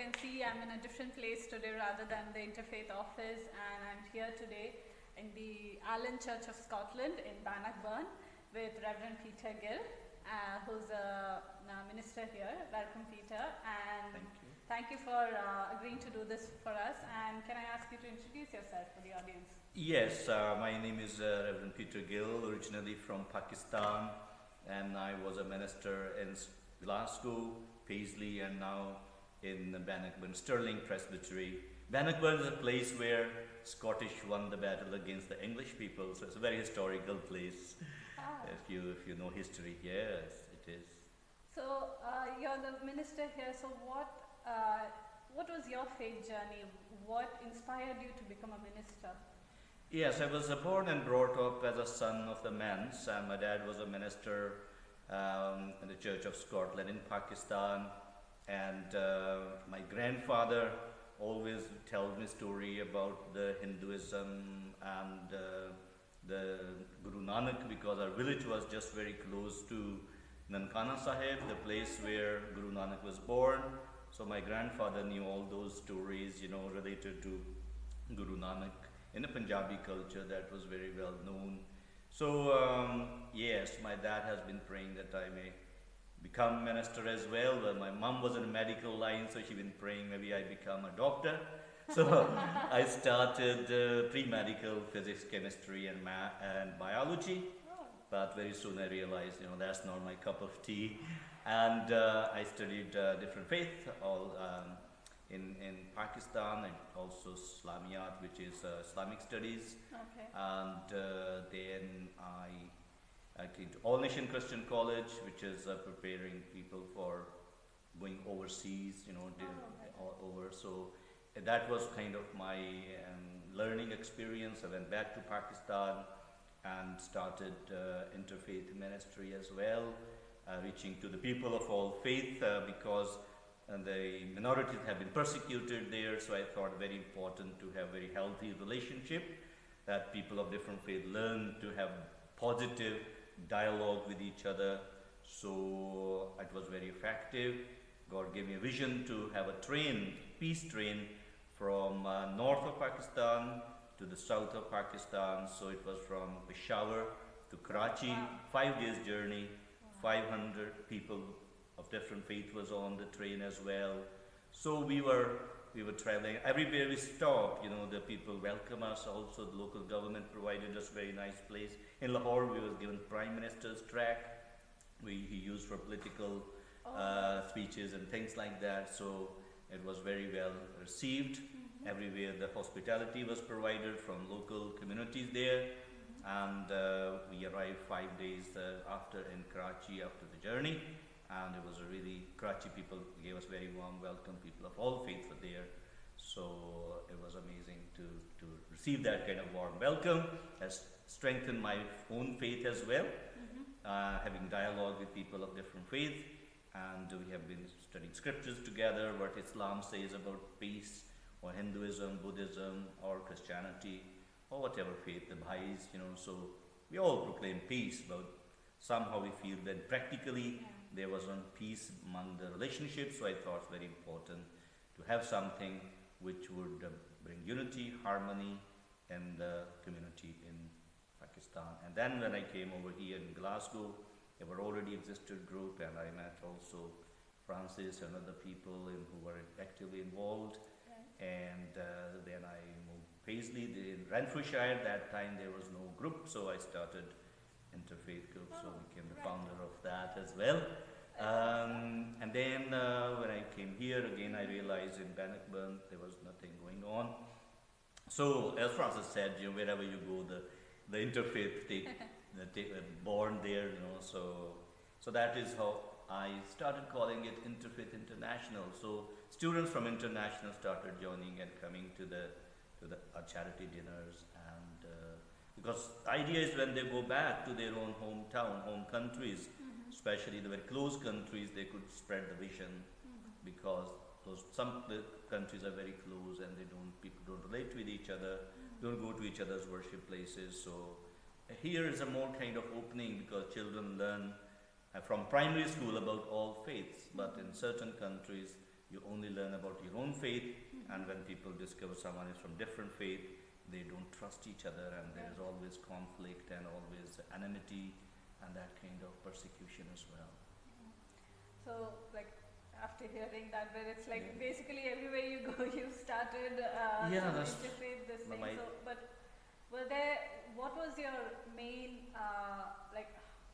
can see, I'm in a different place today rather than the Interfaith office, and I'm here today in the Allan Church of Scotland in Bannockburn with Rev Peter Gill, who's a minister here. Welcome, Peter, and thank you for agreeing to do this for us. And can I ask you to introduce yourself for the audience? Yes, my name is Rev Peter Gill, originally from Pakistan, and I was a minister in Glasgow, Paisley, and now in Bannockburn, Stirling Presbytery. Bannockburn is a place where Scottish won the battle against the English people, so it's a very historical place. If you know history, yes, it is. So you're the minister here. So what was your faith journey? What inspired you to become a minister? Yes, I was born and brought up as a son of the Mans, and my dad was a minister in the Church of Scotland in Pakistan, and my grandfather always tells me story about the Hinduism and the Guru Nanak, because our village was just very close to Nankana Sahib, the place where Guru Nanak was born. So my grandfather knew all those stories, related to Guru Nanak in the Punjabi culture that was very well known. So yes, my dad has been praying that I may become minister as well. Well, my mom was in a medical line, so she's been praying maybe I become a doctor. So I started pre-medical physics, chemistry, and biology. But very soon I realized, that's not my cup of tea. And I studied different faith, all in Pakistan, and also Islamiyat, which is Islamic studies. Okay. And then I came to All Nation Christian College, which is preparing people for going overseas, over. So that was kind of my learning experience. I went back to Pakistan and started interfaith ministry as well, reaching to the people of all faith, because the minorities have been persecuted there. So I thought very important to have very healthy relationship, that people of different faith learn to have positive dialogue with each other. So it was very effective. God gave me a vision to have a peace train from north of Pakistan to the south of Pakistan. So it was from Peshawar to Karachi, 5 days journey, 500 people of different faith was on the train as well. So we were traveling. Everywhere we stopped, the people welcome us. Also, the local government provided us very nice place. In Lahore, we were given Prime Minister's track. He used for political speeches and things like that. So it was very well received. Mm-hmm. Everywhere the hospitality was provided from local communities there. Mm-hmm. And we arrived 5 days after in Karachi after the journey. And it was Karachi people gave us very warm welcome. People of all faiths were there. So it was amazing to receive that kind of warm welcome. Has strengthened my own faith as well, having dialogue with people of different faith. And we have been studying scriptures together, what Islam says about peace, or Hinduism, Buddhism, or Christianity, or whatever faith, the Baha'is, so we all proclaim peace, but somehow we feel that practically there was no peace among the relationships. So I thought it's very important to have something which would bring unity, harmony in the community in Pakistan. And then when I came over here in Glasgow, there were already existed group, and I met also Francis and other people who were actively involved. Right. And then I moved Paisley in Renfrewshire. That time there was no group, so I started Interfaith Group, so I became the founder of that as well. And then when I came here again, I realized in Bannockburn there was nothing going on. So as Francis said, wherever you go, the interfaith born there, so that is how I started calling it Interfaith International. So students from International started joining and coming to our charity dinners, and because the idea is when they go back to their own hometown, home countries, especially the very close countries, they could spread the vision, because some countries are very close and people don't relate with each other, don't go to each other's worship places. So here is a more kind of opening, because children learn from primary school about all faiths, but in certain countries you only learn about your own faith, and when people discover someone is from different faith, they don't trust each other, and there is always conflict and always enmity and that kind of persecution as well. So, like, after hearing that, but it's like basically everywhere you go, you started interfaith this thing. So, but what was your main,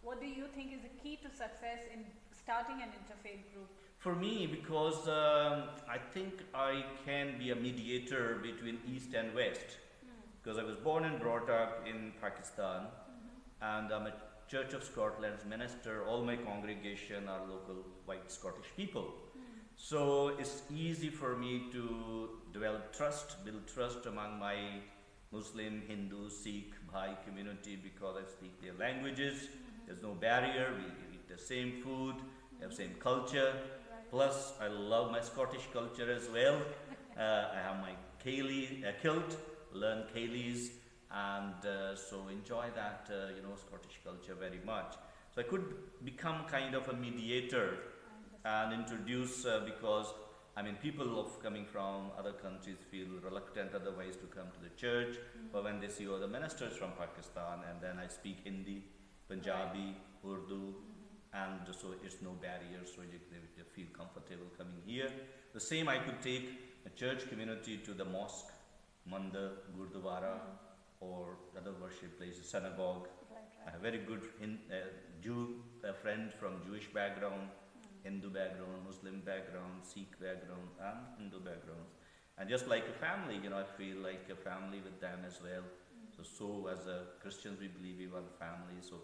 what do you think is the key to success in starting an interfaith group? For me, because I think I can be a mediator between East and West, because I was born and brought up in Pakistan, and I'm a Church of Scotland's minister. All my congregation are local white Scottish people. So it's easy for me to develop trust, build trust among my Muslim, Hindu, Sikh, Bhai community, because I speak their languages. There's no barrier, we eat the same food, we have same culture. Plus, I love my Scottish culture as well. I have my kilt, learn Caileys, and so enjoy that Scottish culture very much. So I could become kind of a mediator and introduce, because people coming from other countries feel reluctant otherwise to come to the church, but when they see other ministers from Pakistan, and then I speak Hindi, Punjabi, Urdu, and so it's no barrier, so they feel comfortable coming here. The same, I could take a church community to the mosque, mandir, gurdwara, or other worship places, synagogue. I have a very good Jew friend from Jewish background, Hindu background, Muslim background, Sikh background, and Hindu background. And just like a family, I feel like a family with them as well. So as a Christians, we believe we are a family. So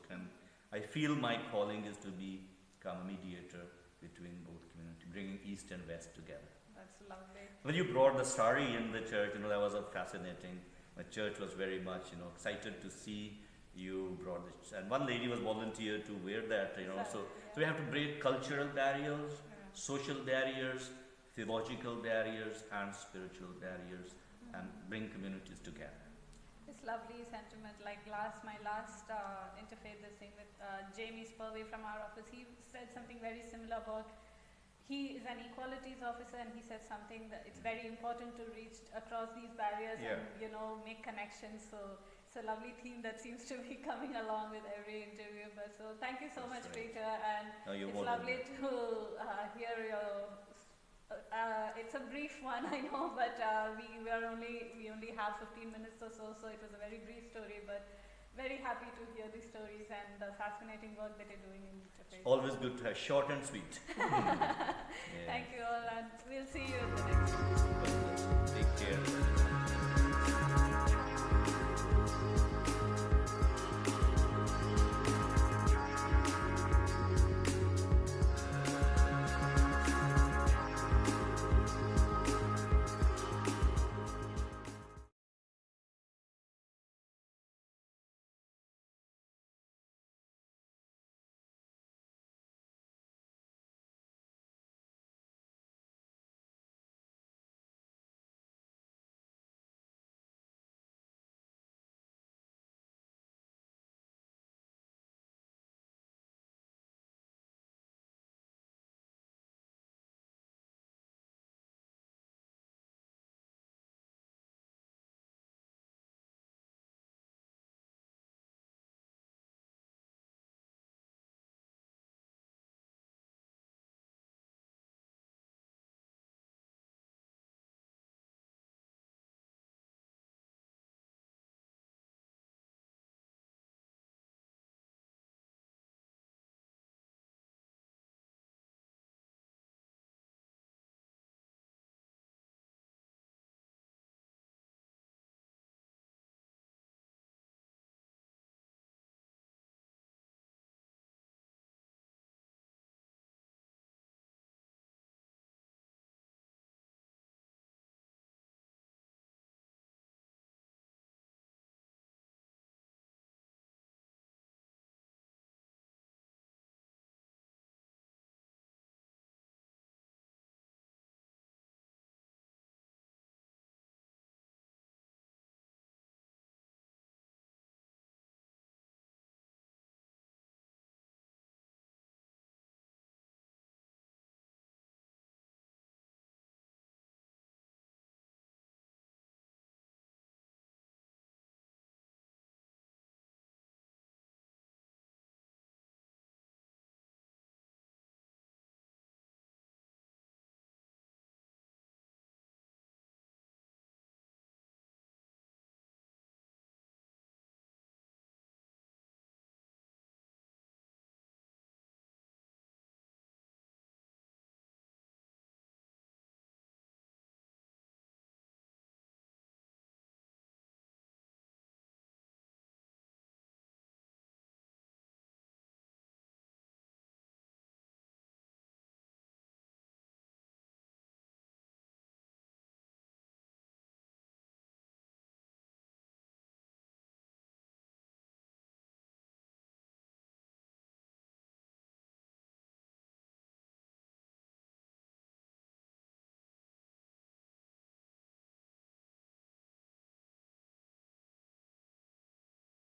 I feel my calling is to become a mediator between both communities, bringing East and West together. That's lovely. When you brought the sari in the church, that was fascinating. My church was very much, excited to see you brought this. And one lady was volunteered to wear that, So we have to break cultural barriers, social barriers, theological barriers, and spiritual barriers, and bring communities together. It's lovely sentiment. Like my last interfaith this thing with Jamie Spurway from our office, he said something very similar about, he is an equalities officer, and he said something that it's very important to reach across these barriers and make connections. So it's a lovely theme that seems to be coming along with every interview. But so thank you so much, Peter, and it's lovely to hear your. It's a brief one, I know, but we only have 15 minutes or so it was a very brief story, but very happy to hear these stories and the fascinating work that you're doing in Interfaith. Always good to have short and sweet. Thank you all, and we'll see you in the next one. Take care.